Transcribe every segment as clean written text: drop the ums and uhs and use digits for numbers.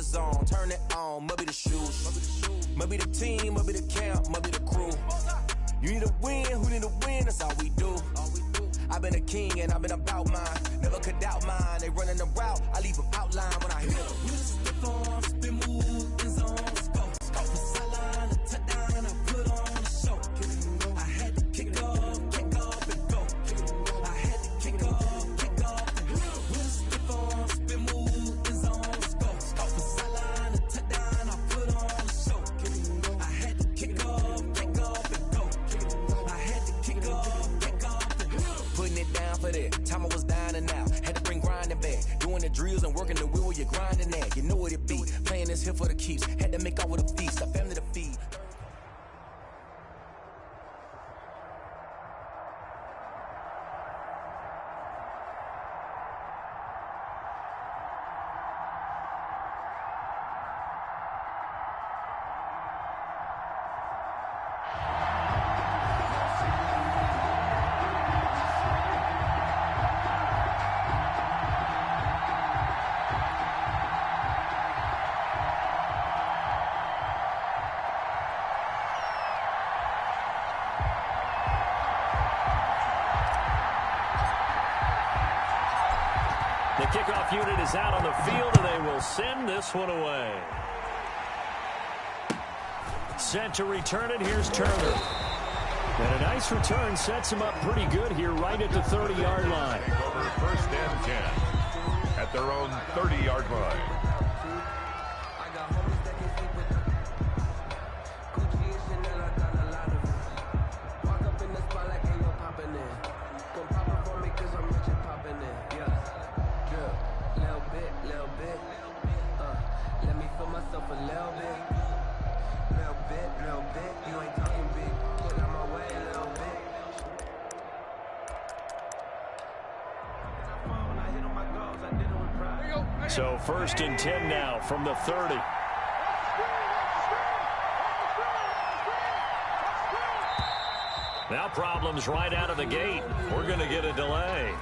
zone. Turn it on, must be the shoes. Must be the team, must be the camp, must be the crew. You need a win, who need a win, that's all we do. I've been a king and I've been about mine. Never could doubt mine. They running the route, I leave them outline when I hit them. Stiff arm, spin move, in zone, let's go. From sideline to touchdown, I put on a show. I had to kick off and go. I had to kick off and go. Stiff arm, spin move, in zone, let's go. From sideline to touchdown, I put on a show. I had to kick off and go. I had to kick off and go. Putting it down for that. Time I was down and out. Had to bring grinding back. Doing the drills and working the wheel where you're grinding at. You know what it be. Playing this here for the keeps. Had to make all with a feast. A family to feed. The kickoff unit is out on the field, and they will send this one away. Set to return it. Here's Turner. And a nice return sets him up pretty good here right at the 30-yard line. Over first and 10 at their own 30-yard line. So first and 10 now from the 30. Now problems right out of the gate. We're going to get a delay.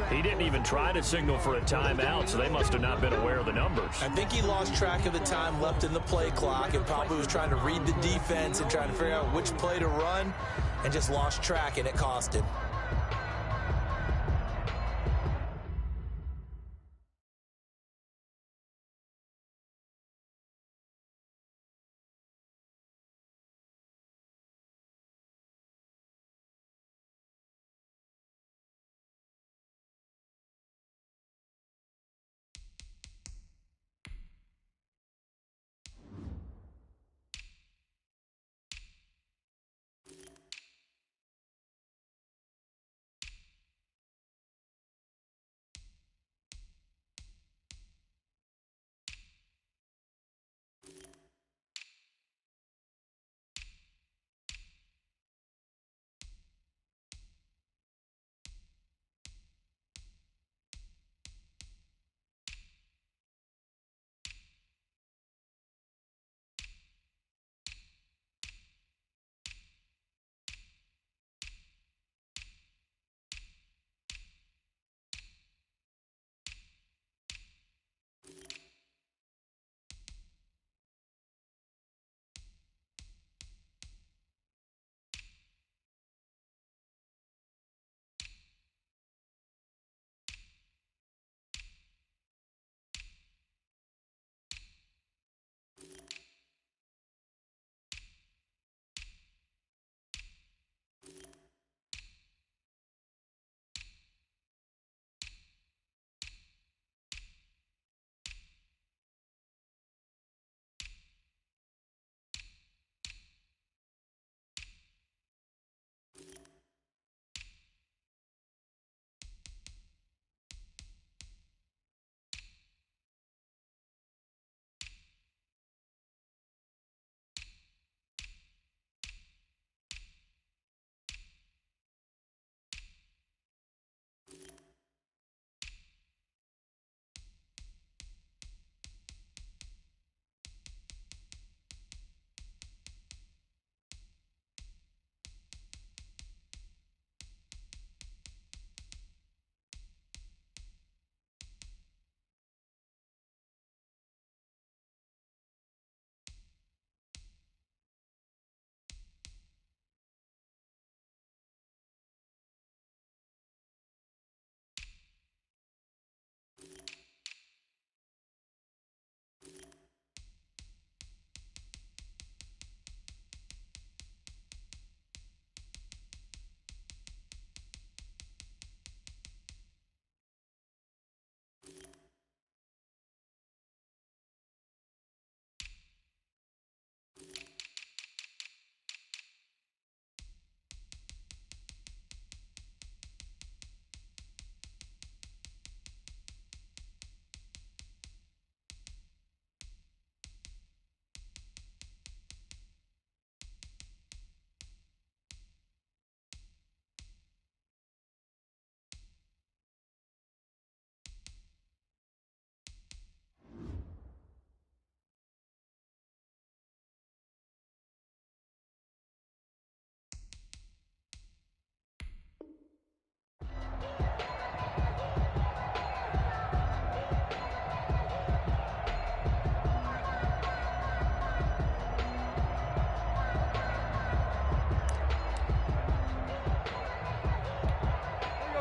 He didn't even try to signal for a timeout, so they must have not been aware of the numbers. I think he lost track of the time left in the play clock and probably was trying to read the defense and trying to figure out which play to run and just lost track, and it cost him.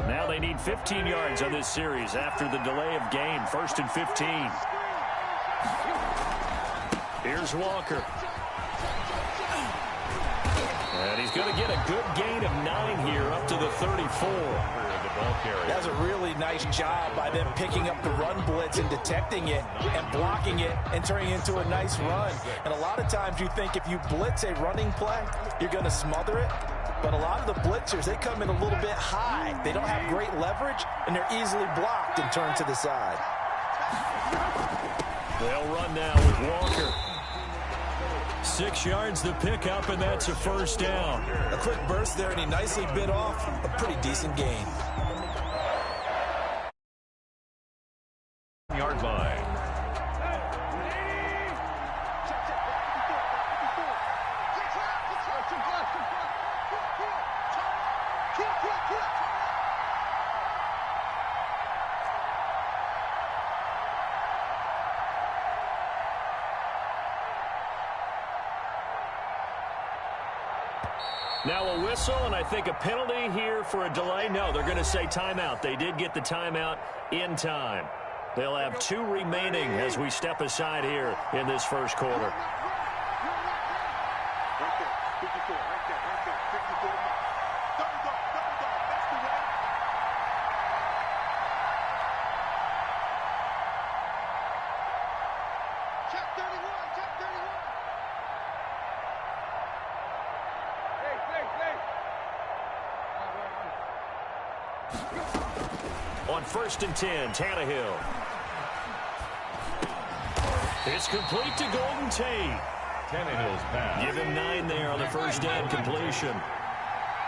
Now they need 15 yards on this series after the delay of game. 1st and 15. Here's Walker. And he's going to get a good gain of 9 here up to the 34. That's a really nice job by them picking up the run blitz and detecting it and blocking it and turning it into a nice run. And a lot of times you think if you blitz a running play, you're going to smother it. But a lot of the blitzers, they come in a little bit high. They don't have great leverage, and they're easily blocked and turned to the side. They'll run now with Walker. 6 yards the pickup, and that's a first down. A quick burst there, and he nicely bit off a pretty decent gain. Yard line. Now a whistle, and I think a penalty here for a delay. No, they're going to say timeout. They did get the timeout in time. They'll have 2 remaining as we step aside here in this first quarter. On 1st and 10, Tannehill. It's complete to Golden Tate. Tannehill's pass. Give him 9 there on the first down completion.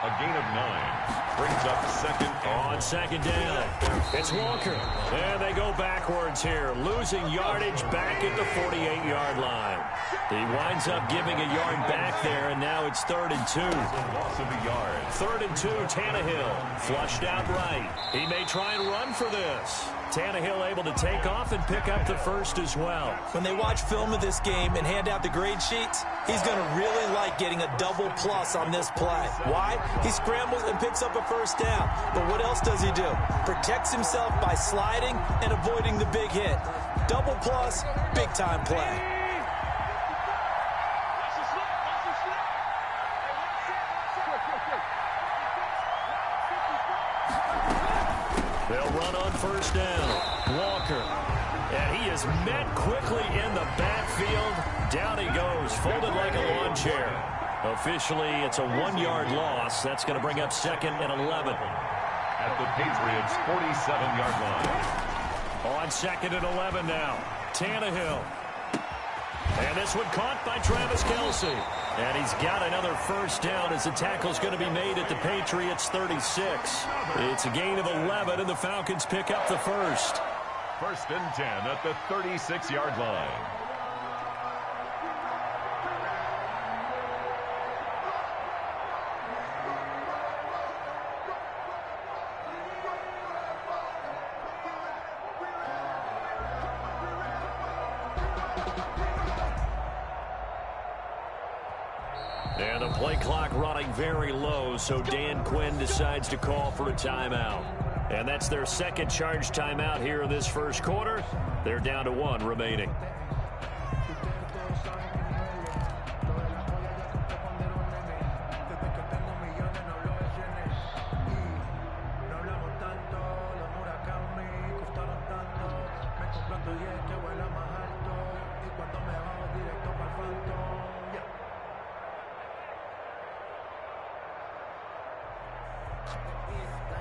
A gain of 9. Brings up second on second down. It's Walker. And they go backwards here, losing yardage back at the 48-yard line. He winds up giving a yard back there, and now it's 3rd and 2. Loss of a yard. 3rd and 2, Tannehill. Flushed out right. He may try and run for this. Tannehill able to take off and pick up the first as well. When they watch film of this game and hand out the grade sheets, he's going to really like getting a double plus on this play. Why? He scrambles and picks up a first down. But what else does he do? Protects himself by sliding and avoiding the big hit. Double plus, big time play. They'll run on first down. Walker. And he is met quickly in the backfield. Down he goes, folded like a lawn chair. Officially, it's a 1-yard loss. That's going to bring up 2nd and 11. At the Patriots' 47-yard line. On 2nd and 11 now. Tannehill. And this one caught by Travis Kelce. And he's got another first down as the tackle's going to be made at the Patriots' 36. It's a gain of 11, and the Falcons pick up the first. 1st and 10 at the 36-yard line. And the play clock running very low, so Dan Quinn decides to call for a timeout. And that's their second charge timeout here in this first quarter. They're down to 1 remaining.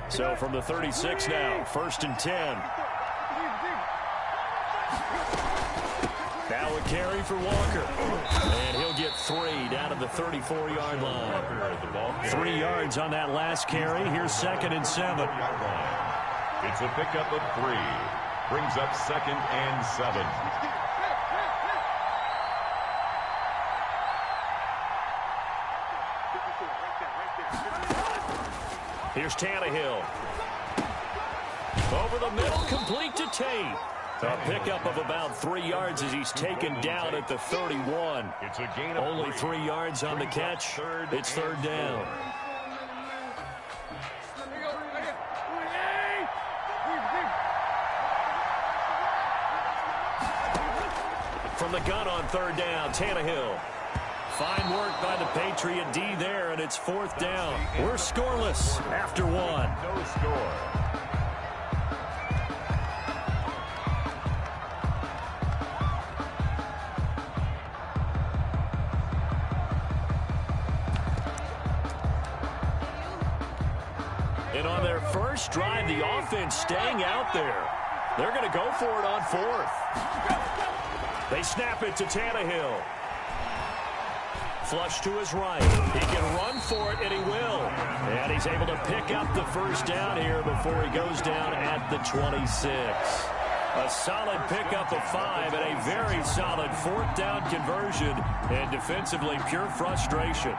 So from the 36 now, 1st and 10. Now a carry for Walker. And he'll get 3 down to the 34-yard line. 3 yards on that last carry. Here's 2nd and 7. It's a pickup of 3. Brings up 2nd and 7. Here's Tannehill. Over the middle, complete to Tate. A pickup of about 3 yards as he's taken down at the 31. It's a gain of only 3 yards on the catch. It's 3rd down. From the gun on third down, Tannehill. Fine work by the Patriot D there, and it's fourth down. We're scoreless after one. No score. And on their first drive, the offense staying out there. They're going to go for it on fourth. They snap it to Tannehill. Flush to his right. He can run for it, and he will. And he's able to pick up the first down here before he goes down at the 26. A solid pickup of 5 and a very solid fourth down conversion. And defensively, pure frustration.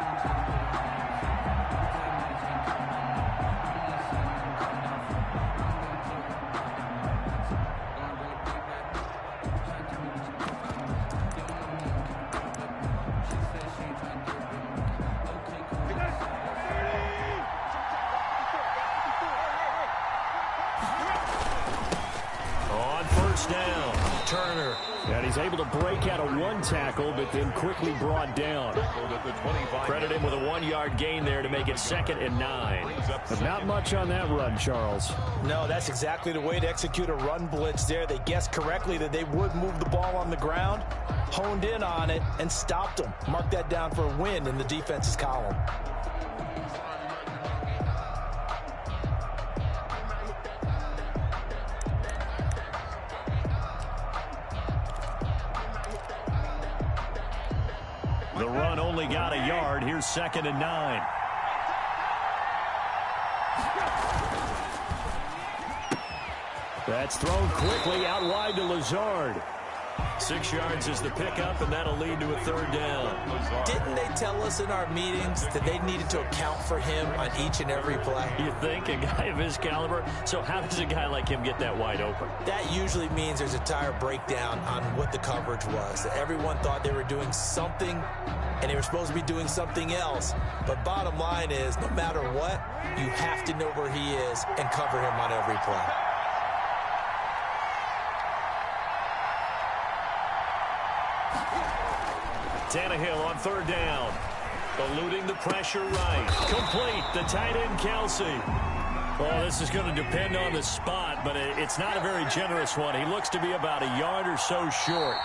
Down, Turner, and he's able to break out of one tackle, but then quickly brought down. Credit him with a 1-yard gain there to make it 2nd and 9. But not much on that run, Charles. No, that's exactly the way to execute a run blitz there. They guessed correctly that they would move the ball on the ground, honed in on it, and stopped them. Mark that down for a win in the defense's column. The run only got a yard. Here's 2nd and 9. That's thrown quickly out wide to Lazard. 6 yards is the pickup, and that'll lead to a 3rd down. Didn't they tell us in our meetings that they needed to account for him on each and every play? You think, a guy of his caliber? So how does a guy like him get that wide open? That usually means there's a tire breakdown on what the coverage was. That everyone thought they were doing something, and they were supposed to be doing something else. But bottom line is, no matter what, you have to know where he is and cover him on every play. Tannehill on 3rd down. Eluding the pressure right. Complete. The tight end, Kelsey. Well, this is going to depend on the spot, but it's not a very generous one. He looks to be about a yard or so short.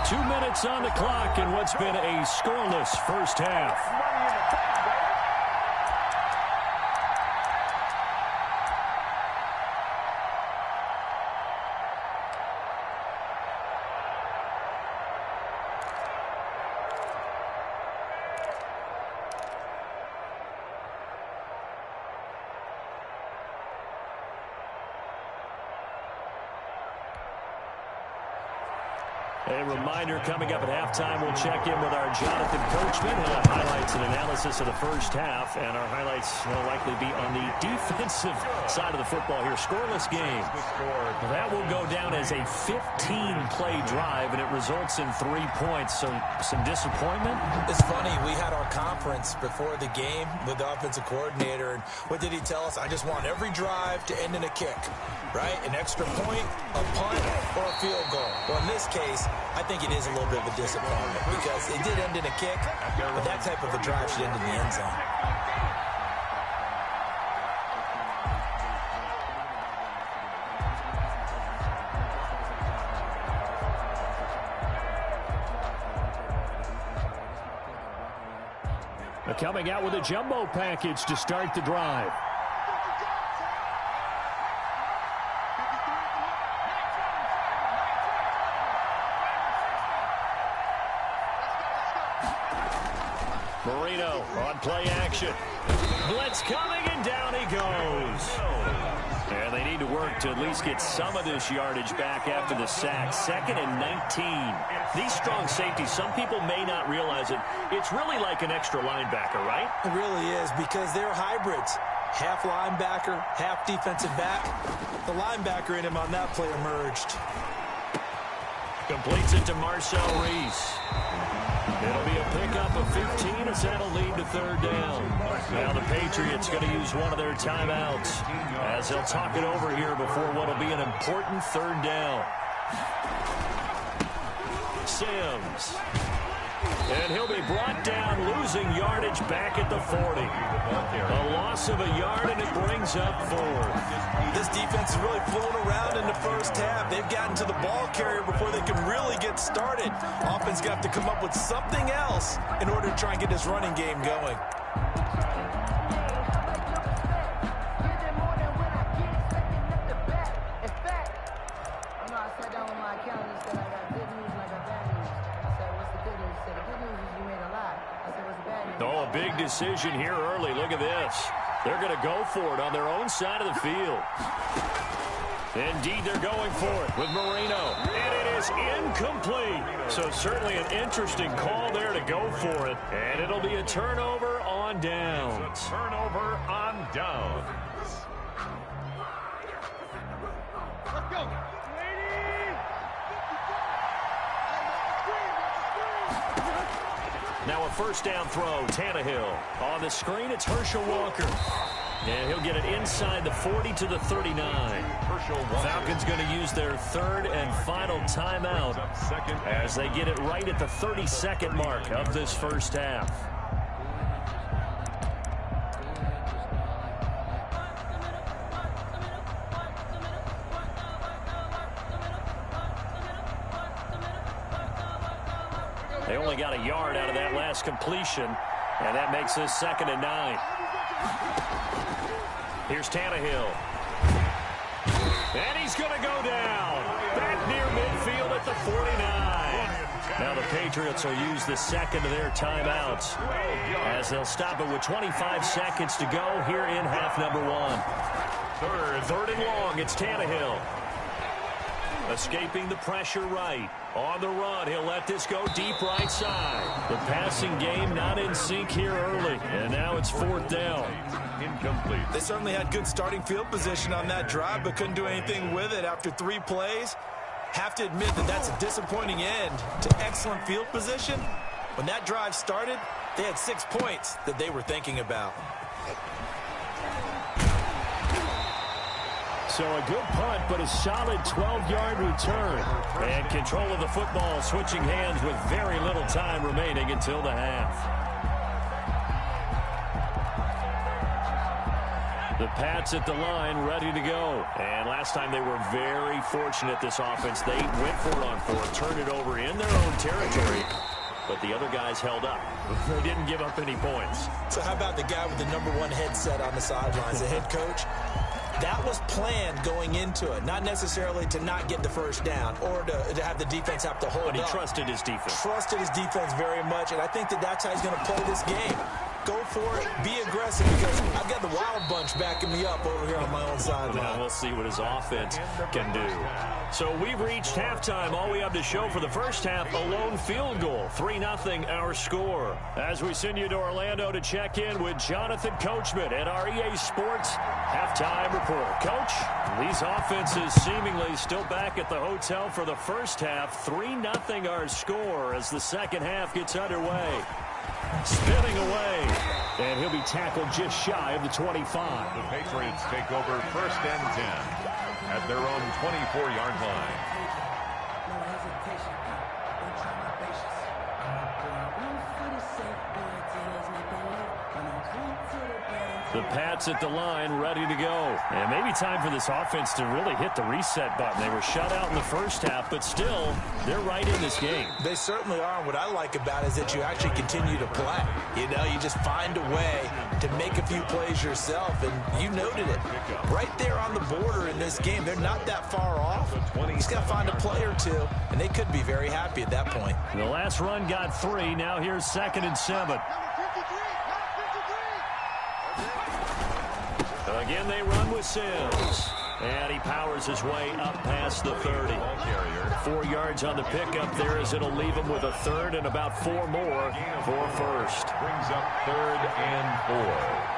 2 minutes on the clock in what's been a scoreless first half. A reminder, coming up at halftime, we'll check in with our Jonathan Coachman. He'll have highlights and analysis of the first half, and our highlights will likely be on the defensive side of the football here. Scoreless game. That will go down as a 15-play drive, and it results in 3 points, so some disappointment. It's funny, we had our conference before the game with the offensive coordinator, and what did he tell us? I just want every drive to end in a kick, right? An extra point, a punt, or a field goal. Well, in this case, I think it is a little bit of a disappointment because it did end in a kick, but that type of a drive should end in the end zone. Coming out with a jumbo package to start the drive. Marino on play action. Blitz coming, and down he goes. And they need to work to at least get some of this yardage back after the sack. 2nd and 19. These strong safeties, some people may not realize it. It's really like an extra linebacker, right? It really is, because they're hybrids. Half linebacker, half defensive back. The linebacker in him on that play emerged. Completes it to Marcel Reese. It'll be a pickup of 15 as that'll lead to 3rd down. Now the Patriots going to use one of their timeouts as they'll talk it over here before what will be an important 3rd down. Sims. And he'll be brought down, losing yardage back at the 40. A loss of a yard, and it brings up 4. This defense is really flown around in the first half. They've gotten to the ball carrier before they can really get started. Offense got to come up with something else in order to try and get this running game going. Oh, a big decision here early. Look at this. They're going to go for it on their own side of the field. Indeed, they're going for it with Marino. And it is incomplete. So certainly an interesting call there to go for it. And it'll be a turnover on downs. Turnover on downs. Let's go. Now a first down throw, Tannehill. On the screen, it's Herschel Walker. And he'll get it inside the 40 to the 39. Falcons going to use their third and final timeout as they get it right at the 32nd mark of this first half. They only got a yard out of that last completion, and that makes this 2nd and 9. Here's Tannehill. And he's going to go down. Back near midfield at the 49. Now the Patriots will use the second of their timeouts as they'll stop it with 25 seconds to go here in half number 1. Third and long, it's Tannehill. Escaping the pressure right. On the run, he'll let this go deep right side. The passing game not in sync here early, and now it's 4th down. Incomplete. They certainly had good starting field position on that drive, but couldn't do anything with it after 3 plays. Have to admit that that's a disappointing end to excellent field position. When that drive started, they had 6 points that they were thinking about. So a good punt, but a solid 12-yard return. And control of the football switching hands with very little time remaining until the half. The Pats at the line ready to go. And last time they were very fortunate, this offense. They went for it on 4th, turned it over in their own territory. But the other guys held up. They didn't give up any points. So how about the guy with the #1 headset on the sidelines, the head coach? That was planned going into it, not necessarily to not get the first down or to have the defense have to hold up. But he trusted his defense. Trusted his defense very much, and I think that that's how he's going to play this game. Go for it, be aggressive, because I've got the Wild Bunch backing me up over here on my own sideline. Now we'll see what his offense can do. So we've reached halftime. All we have to show for the first half, a lone field goal. 3-0 our score. As we send you to Orlando to check in with Jonathan Coachman at our EA Sports Halftime Report. Coach, these offenses seemingly still back at the hotel for the first half. 3-0 our score as the second half gets underway. Spinning away, and he'll be tackled just shy of the 25. The Patriots take over 1st and 10 at their own 24-yard line. The Pats at the line, ready to go. And maybe time for this offense to really hit the reset button. They were shut out in the first half, but still, they're right in this game. They certainly are. What I like about it is that you actually continue to play. You know, you just find a way to make a few plays yourself, and you noted it. Right there on the border in this game, they're not that far off. You just got to find a play or two, and they could be very happy at that point. The last run got 3. Now here's 2nd and 7. Again, they run with Sims. And he powers his way up past the 30. 4 yards on the pickup there as it'll leave him with a 3rd and about 4 more for 1st. Brings up 3rd and 4.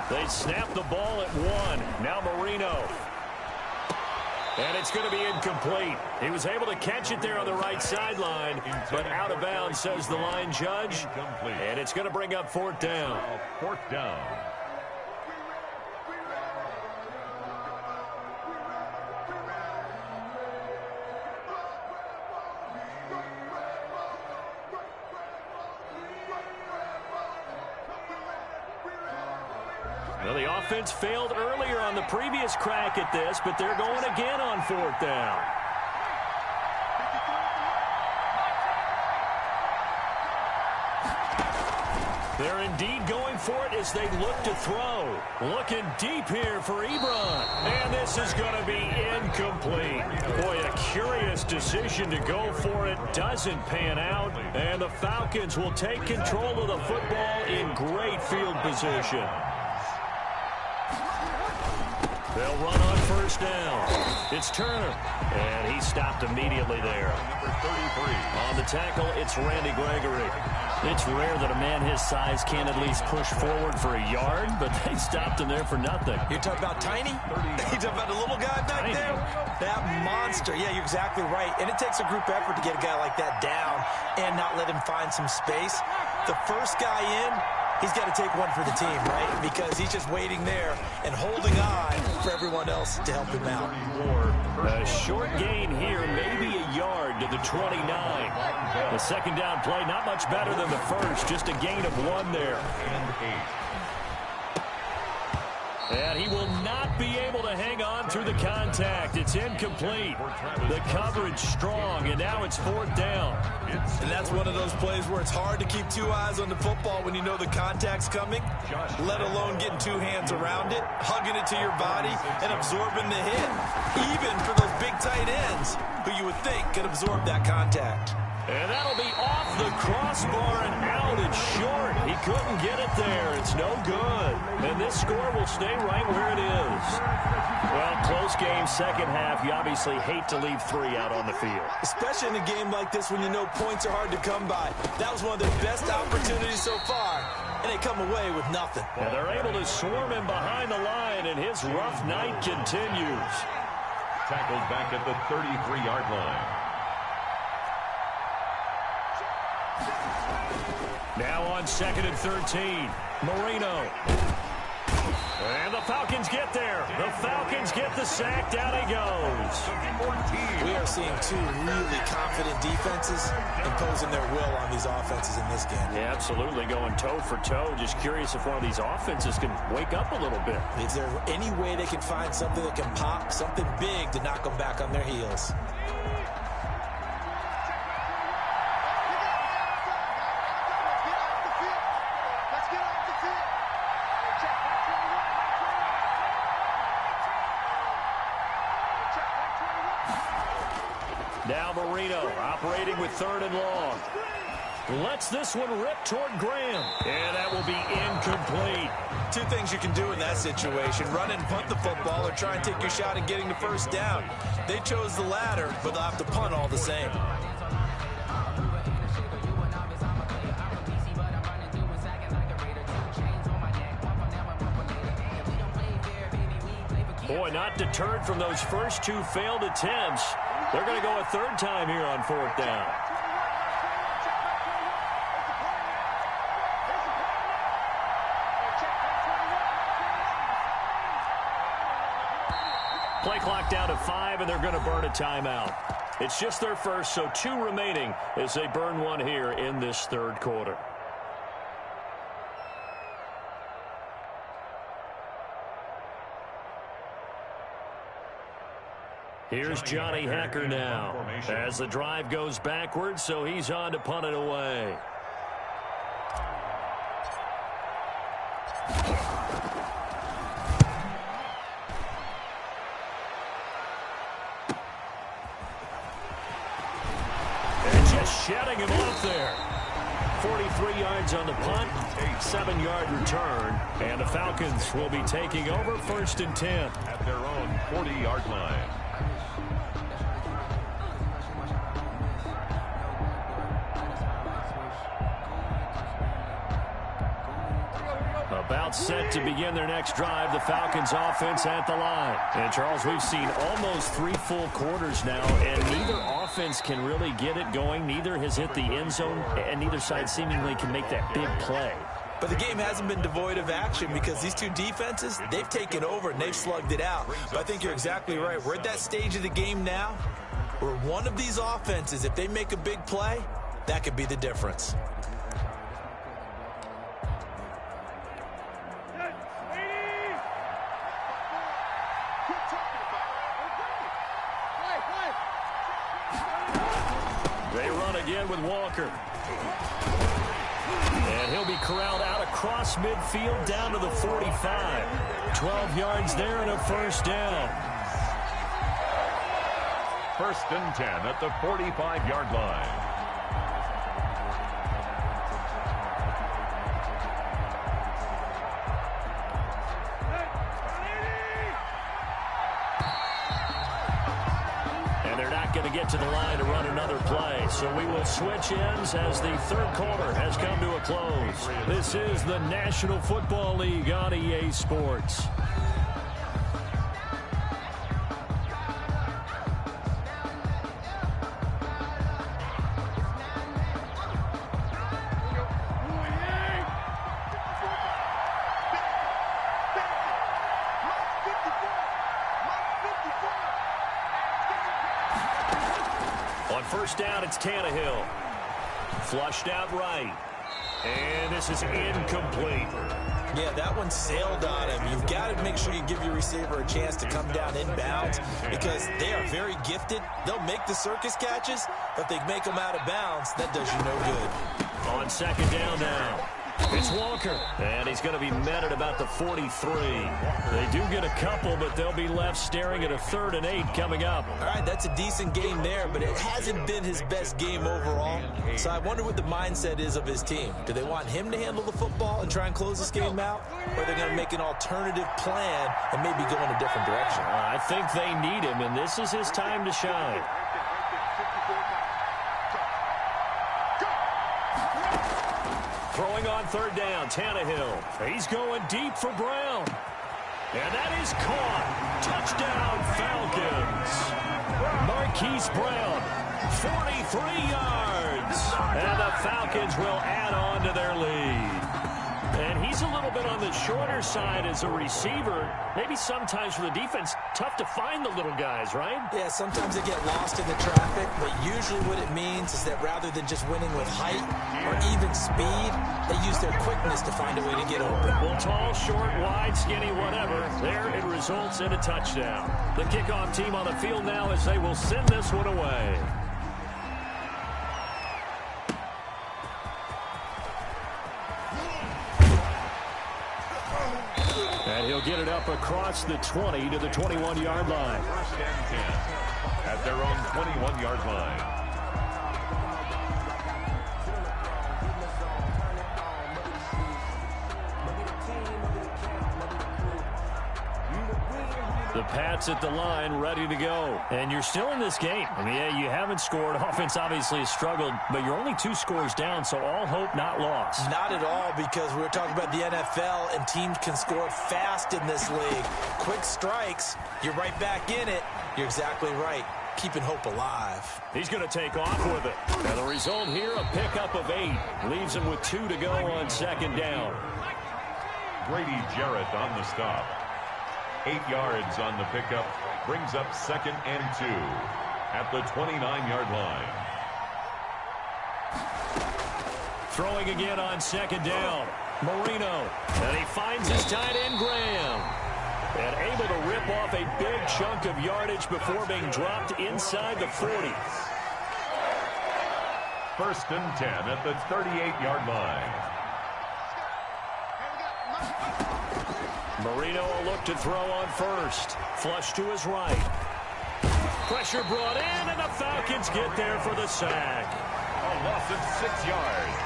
They snap the ball at 1. Now Marino. And it's going to be incomplete. He was able to catch it there on the right sideline, but out of bounds, says the line judge. And it's going to bring up 4th down. 4th down. Well, the offense failed earlier on the previous crack at this, but they're going again on 4th down. They're indeed going for it as they look to throw. Looking deep here for Ebron. And this is going to be incomplete. Boy, a curious decision to go for it. Doesn't pan out. And the Falcons will take control of the football in great field position. They'll run on 1st down. It's Turner. And he stopped immediately there. Number 33. On the tackle, it's Randy Gregory. It's rare that a man his size can't at least push forward for a yard, but they stopped him there for nothing. You're talking about tiny? You're talking about the little guy back there? That monster. Yeah, you're exactly right. And it takes a group effort to get a guy like that down and not let him find some space. The first guy in, he's got to take one for the team, right? Because he's just waiting there and holding on for everyone else to help him out. A short gain here, maybe a yard to the 29. The 2nd down play, not much better than the first, just a gain of 1 there. And he will not be able to hang on through the contact. It's incomplete. The coverage strong, and now it's 4th down. And that's one of those plays where it's hard to keep 2 eyes on the football when you know the contact's coming, let alone getting 2 hands around it, hugging it to your body, and absorbing the hit. Even for those big tight ends who you would think could absorb that contact. And that'll be off the crossbar and out. It's short. He couldn't get it there. It's no good. And this score will stay right where it is. Well, close game, 2nd half. You obviously hate to leave 3 out on the field. Especially in a game like this when you know points are hard to come by. That was one of their best opportunities so far, and they come away with nothing. And they're able to swarm him behind the line, and his rough night continues. Tackled back at the 33-yard line. Now on 2nd and 13, Marino. And the Falcons get there. The Falcons get the sack. Down he goes. We are seeing 2 really confident defenses imposing their will on these offenses in this game. Yeah, absolutely, going toe for toe. Just curious if one of these offenses can wake up a little bit. Is there any way they can find something that can pop, something big to knock them back on their heels? Now Marino operating with 3rd and long. Lets this one rip toward Graham. And that will be incomplete. 2 things you can do in that situation. Run and punt the football or try and take your shot at getting the 1st down. They chose the latter, but they'll have to punt all the same. Boy, not deterred from those first 2 failed attempts. They're going to go a 3rd time here on 4th down. Play clock down to 5, and they're going to burn a timeout. It's just their first, so 2 remaining as they burn 1 here in this 3rd quarter. Here's Johnny Hacker now as the drive goes backwards, so he's on to punt it away. And just shutting him off there. 43 yards on the punt, 7-yard return, and the Falcons will be taking over 1st and 10. At their own 40-yard line. About timeout set to begin their next drive. The Falcons offense at the line. And, Charles, we've seen almost 3 full quarters now, and neither offense can really get it going. Neither has hit the end zone, and neither side seemingly can make that big play. But the game hasn't been devoid of action because these two defenses, they've taken over and they've slugged it out. But I think you're exactly right. We're at that stage of the game now where one of these offenses, if they make a big play, that could be the difference. They run again with Walker. And he'll be corralled out across midfield down to the 45. 12 yards there and a first down. 1st and 10 at the 45-yard line. Going to get to the line to run another play. So we will switch ends as the 3rd quarter has come to a close. This is the National Football League on EA Sports. First down, it's Tannehill. Flushed out right. And this is incomplete. Yeah, that one sailed on him. You've got to make sure you give your receiver a chance to come down inbounds because they are very gifted. They'll make the circus catches, but if they make them out of bounds, that does you no good. On 2nd down now. It's Walker, and he's going to be met at about the 43. They do get a couple, but they'll be left staring at a 3rd and 8 coming up. All right, that's a decent game there, but it hasn't been his best game overall. So I wonder what the mindset is of his team. Do they want him to handle the football and try and close this game out, or are they going to make an alternative plan and maybe go in a different direction? I think they need him, and this is his time to shine. Throwing on 3rd down, Tannehill. He's going deep for Brown. And that is caught. Touchdown, Falcons. Marquise Brown, 43 yards. And the Falcons will add on to their lead. And he's a little bit on the shorter side as a receiver. Maybe sometimes for the defense, tough to find the little guys, right? Yeah, sometimes they get lost in the traffic, but usually what it means is that rather than just winning with height or even speed, they use their quickness to find a way to get open. Well, tall, short, wide, skinny, whatever, there it results in a touchdown. The kickoff team on the field now as they will send this one away. And he'll get it up across the 20 to the 21-yard line. 1st and 10 at their own 21-yard line. The Pats at the line, ready to go. And you're still in this game. I mean, yeah, you haven't scored. Offense obviously has struggled, but you're only 2 scores down, so all hope not lost. Not at all, because we were talking about the NFL, and teams can score fast in this league. Quick strikes, you're right back in it. You're exactly right. Keeping hope alive. He's going to take off with it. And the result here, a pickup of 8. Leaves him with 2 to go on 2nd down. Grady Jarrett on the stop. 8 yards on the pickup, brings up 2nd and 2 at the 29-yard line. Throwing again on 2nd down. Marino, and he finds his tight end, Graham. And able to rip off a big chunk of yardage before being dropped inside the 40. 1st and 10 at the 38-yard line. Marino will look to throw on 1st. Flush to his right. Pressure brought in, and the Falcons get there for the sack. A loss of 6 yards.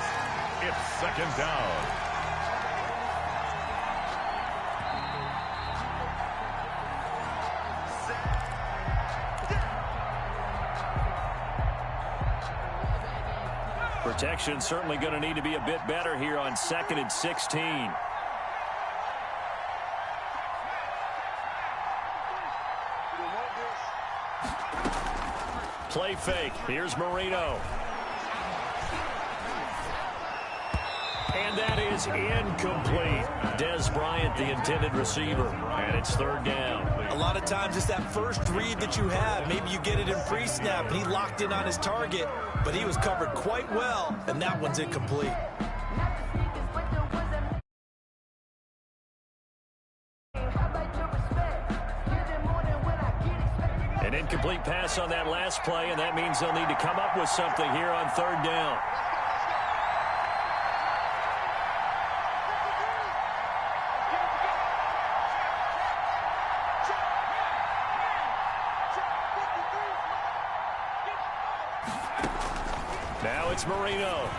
It's 2nd down. Protection certainly going to need to be a bit better here on 2nd and 16. Play fake. Here's Marino. And that is incomplete. Des Bryant, the intended receiver. And it's third down. A lot of times it's that first read that you have. Maybe you get it in pre-snap, and he locked in on his target, but he was covered quite well, and that one's incomplete. An incomplete pass on that last play, and that means they'll need to come up with something here on third down. Now it's Marino.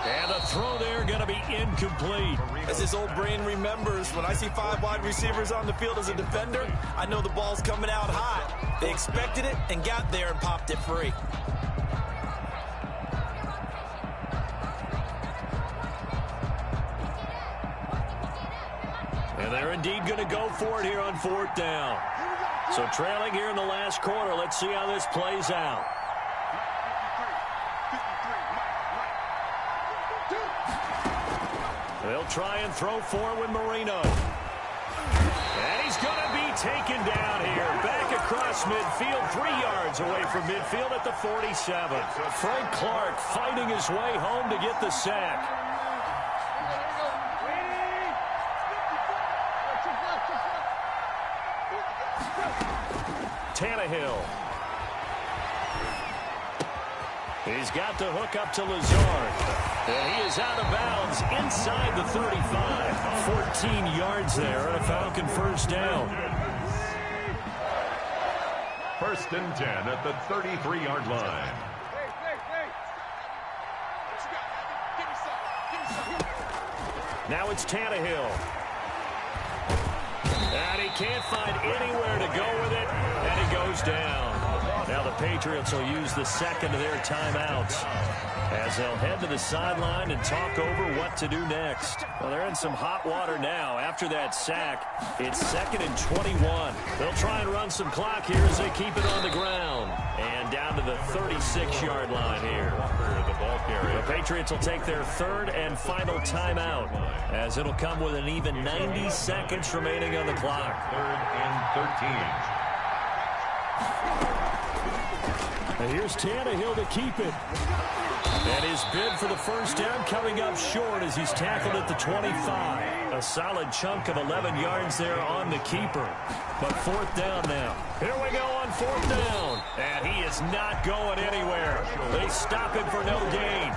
And the throw there going to be incomplete. As his old brain remembers, when I see 5 wide receivers on the field as a defender, I know the ball's coming out hot. They expected it and got there and popped it free. And they're indeed going to go for it here on fourth down. So trailing here in the last quarter, let's see how this plays out. They'll try and throw for it with Marino. And he's going to be taken down here. Back across midfield, 3 yards away from midfield at the 47. Frank Clark fighting his way home to get the sack. Tannehill. He's got the hook up to Lazard. And he is out of bounds inside the 35. 14 yards there and a Falcon first down. First and 10 at the 33-yard line. Now it's Tannehill. And he can't find anywhere to go with it. And he goes down. Now the Patriots will use the second of their timeouts as they'll head to the sideline and talk over what to do next. Well, they're in some hot water now. After that sack, it's 2nd and 21. They'll try and run some clock here as they keep it on the ground. And down to the 36-yard line here. The Patriots will take their third and final timeout as it'll come with an even 90 seconds remaining on the clock. 3rd and 13. And here's Tannehill to keep it. And his bid for the first down coming up short as he's tackled at the 25. A solid chunk of 11 yards there on the keeper. But fourth down now. Here we go on fourth down. And he is not going anywhere. They stop him for no gain.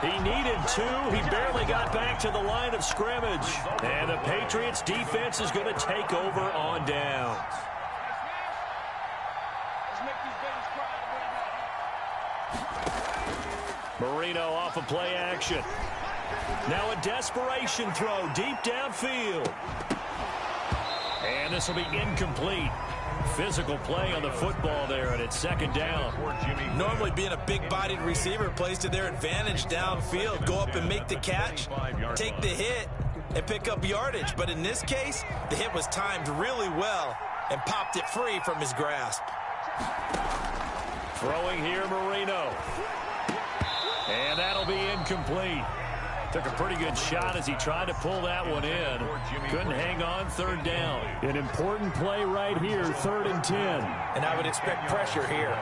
He needed 2. He barely got back to the line of scrimmage. And the Patriots defense is going to take over on downs. Marino off of play action. Now a desperation throw deep downfield. And this will be incomplete. Physical play on the football there, and it's second down. Normally being a big-bodied receiver plays to their advantage downfield. Go up and make the catch, take the hit, and pick up yardage. But in this case, the hit was timed really well and popped it free from his grasp. Throwing here, Marino. And that'll be incomplete. Took a pretty good shot as he tried to pull that one in. Couldn't hang on, third down. An important play right here, 3rd and 10. And I would expect pressure here.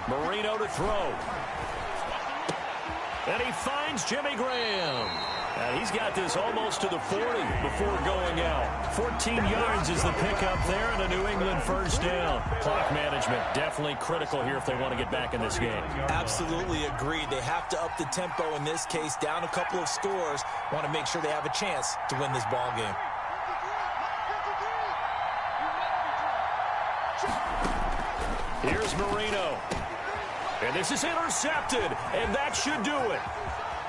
Marino to throw. And he finds Jimmy Graham. And he's got this almost to the 40 before going out. 14 yards is the pickup there and a New England first down. Clock management definitely critical here if they want to get back in this game. Absolutely agreed. They have to up the tempo in this case, down a couple of scores. Want to make sure they have a chance to win this ball game. Here's Marino. And this is intercepted, and that should do it.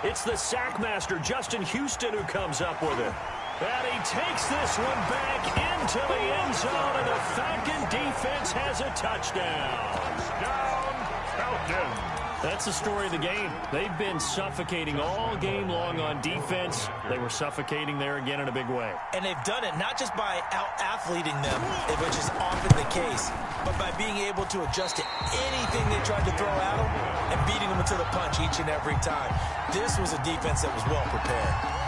It's the sackmaster, Justin Houston, who comes up with it. And he takes this one back into the end zone, and the Falcon defense has a touchdown. Touchdown, Falcons. That's the story of the game. They've been suffocating all game long on defense. They were suffocating there again in a big way. And they've done it not just by out-athleting them, which is often the case, but by being able to adjust to anything they tried to throw at them and beating them to the punch each and every time. This was a defense that was well prepared.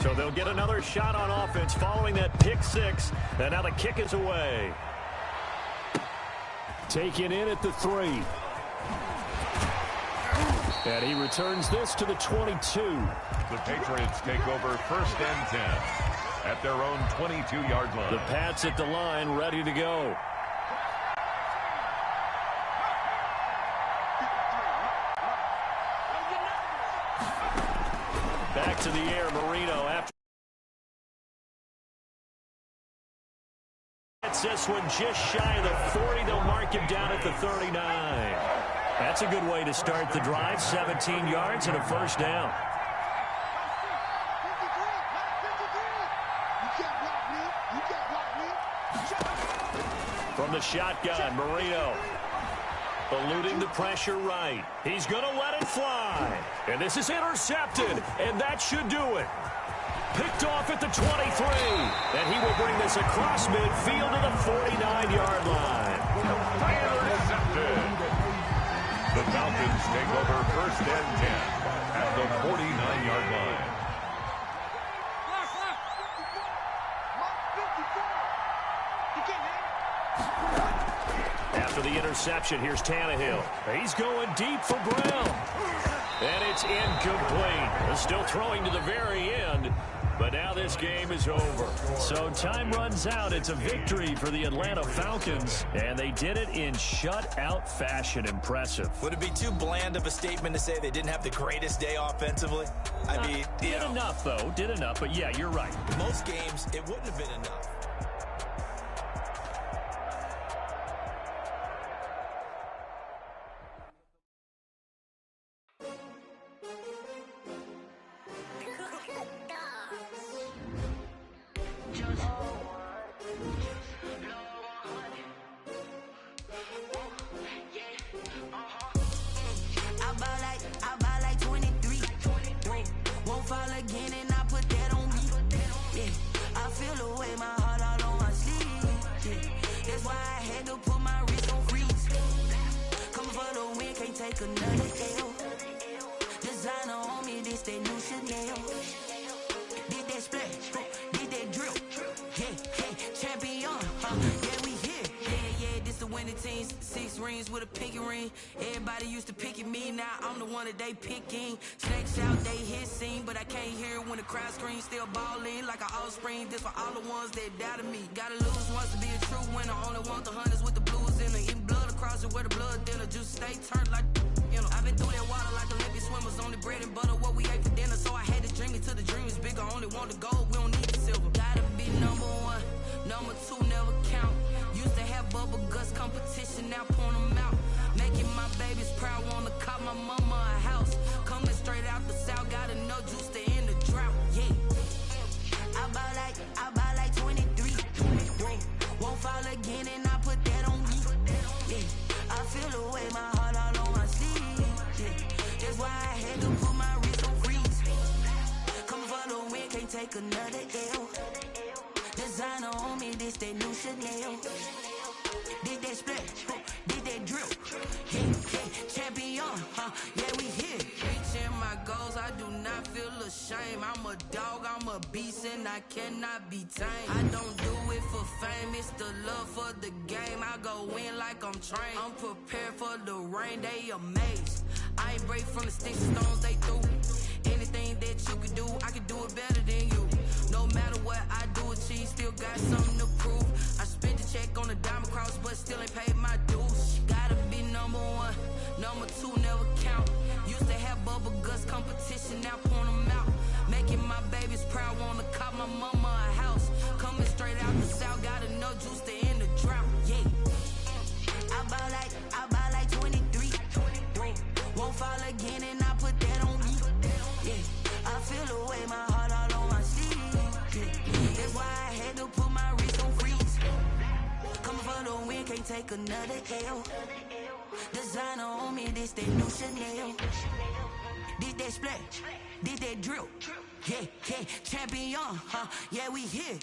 So they'll get another shot on offense following that pick six. And now the kick is away. Taken in at the 3. And he returns this to the 22. The Patriots take over 1st and 10 at their own 22-yard line. The Pats at the line, ready to go. Back to the air, Marino after. It's this one just shy of the 40. They'll mark him down at the 39. That's a good way to start the drive. 17 yards and a first down. From the shotgun, Marino eluding the pressure right. He's going to let it fly. And this is intercepted, and that should do it. Picked off at the 23. And he will bring this across midfield to the 49-yard line. Intercepted. The Falcons take over 1st and 10 at the 49-yard line. After the interception, here's Tannehill. He's going deep for Brown. And it's incomplete. Still throwing to the very end. But now this game is over. So time runs out. It's a victory for the Atlanta Falcons. And they did it in shutout fashion. Impressive. Would it be too bland of a statement to say they didn't have the greatest day offensively? I mean, did enough, though. Did enough. But, yeah, you're right. Most games, it wouldn't have been enough. They picking snakes out, they hissing, but I can't hear when the crowd screams. Still balling like an offspring. This for all the ones that doubted me. Gotta lose once to be a true winner. Only want the hunters with the blues in it. Eating blood across it where the blood dinner. Juice stay turned like I've been through that water like Olympic swimmers. Only bread and butter what we ate for dinner. So I had to dream it till the dream is bigger. Only want the gold, we don't need the silver. Gotta be number 1, number 2 never count. Used to have bubble guts competition, now point them out. Making my babies proud, wanna call my mama a house. Coming straight out the south, gotta know juice to end the drought. Yeah, I buy like 23. Won't fall again, and I put that on me. Yeah, I feel the way, my heart all on my sleeve. Yeah, that's why I had to put my wrist on freeze. Coming for the win, can't take another L. Designer on me, this that new Chanel. Did that splash, did that drill. Yeah, champion, yeah, we here. Reaching my goals, I do not feel ashamed. I'm a dog, I'm a beast, and I cannot be tamed. I don't do it for fame, it's the love for the game. I go in like I'm trained. I'm prepared for the rain, they amazed. I ain't break from the sticks and stones they threw. Anything that you can do, I can do it better than you. No matter what I do, achieve, still got something to prove. I spent the check on the diamond cross, but still ain't paid my dues. Gotta be number 1, number 2 never count. Used to have bubble guts competition, now point them out. Making my babies proud, wanna call my mama a house. Coming straight out the south, gotta know juice to end the drought. Yeah, I buy like 23. Won't fall again, and I put that on me. take another L. Designer on me, this that new Chanel. This that splash, this that drill. Yeah, yeah, champion, huh? Yeah, we here.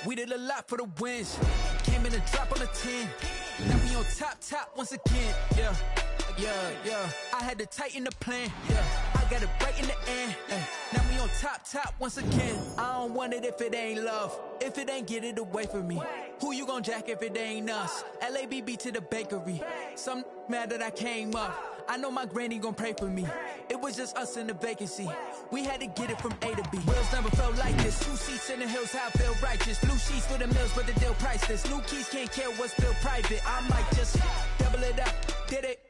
We did a lot for the wins. Came in a drop on a 10. Now we on top once again. Yeah. I had to tighten the plan. Yeah, I got it right in the end. Now we on top once again. I don't want it if it ain't love. If it ain't, get it away from me. Who you gon' jack if it ain't us? LABB to the bakery. Some mad that I came up. I know my granny gon' pray for me. It was just us in the vacancy. We had to get it from A to B. Wheels never felt like this. 2 seats in the hills, how I feel righteous. Blue sheets for the mills, but the deal priceless. New keys can't care what's still private. I might just double it up. Did it?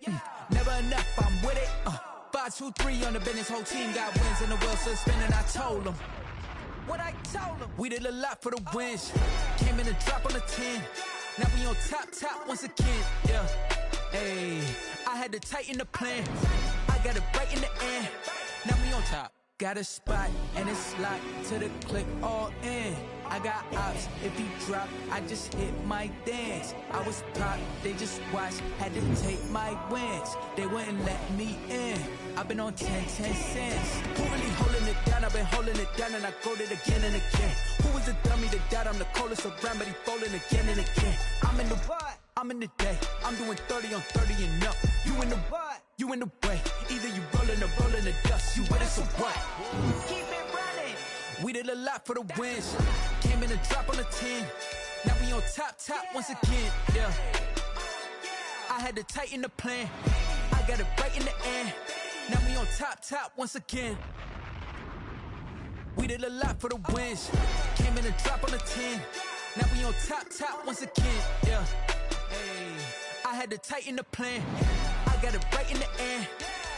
Never enough, I'm with it. 5, 2, 3 on the business. Whole team got wins and the wheels still spinning. I told them what I told them. We did a lot for the wins. Came in a drop on a 10. Now we on top once again. Yeah. Hey, I had to tighten the plan. I got it right in the end. Now we on top. Got a spot and it's locked to the click all in. I got ops, if he drop, I just hit my dance. I was pop, they just watched, had to take my wins. They wouldn't let me in. I've been on 10 cents. Who really holding it down? I've been holding it down and I go it again and again. Who was the dummy that died? I'm the coldest around, but he folding again and again. I'm in the what? I'm in the day. I'm doing 30 on 30 and up. You in the what? You in the way. Either you rolling or rolling the dust. You with us or what? Keep it running. We did a lot for the wins. Came in a drop on a 10. Now we on top once again. Yeah. I had to tighten the plan. I got it right in the end. Now we on top once again. We did a lot for the wins. Came in a drop on a 10. Now we on top once again. Yeah. Hey, I had to tighten the plan. I got it right in the end.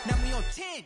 Now we on 10.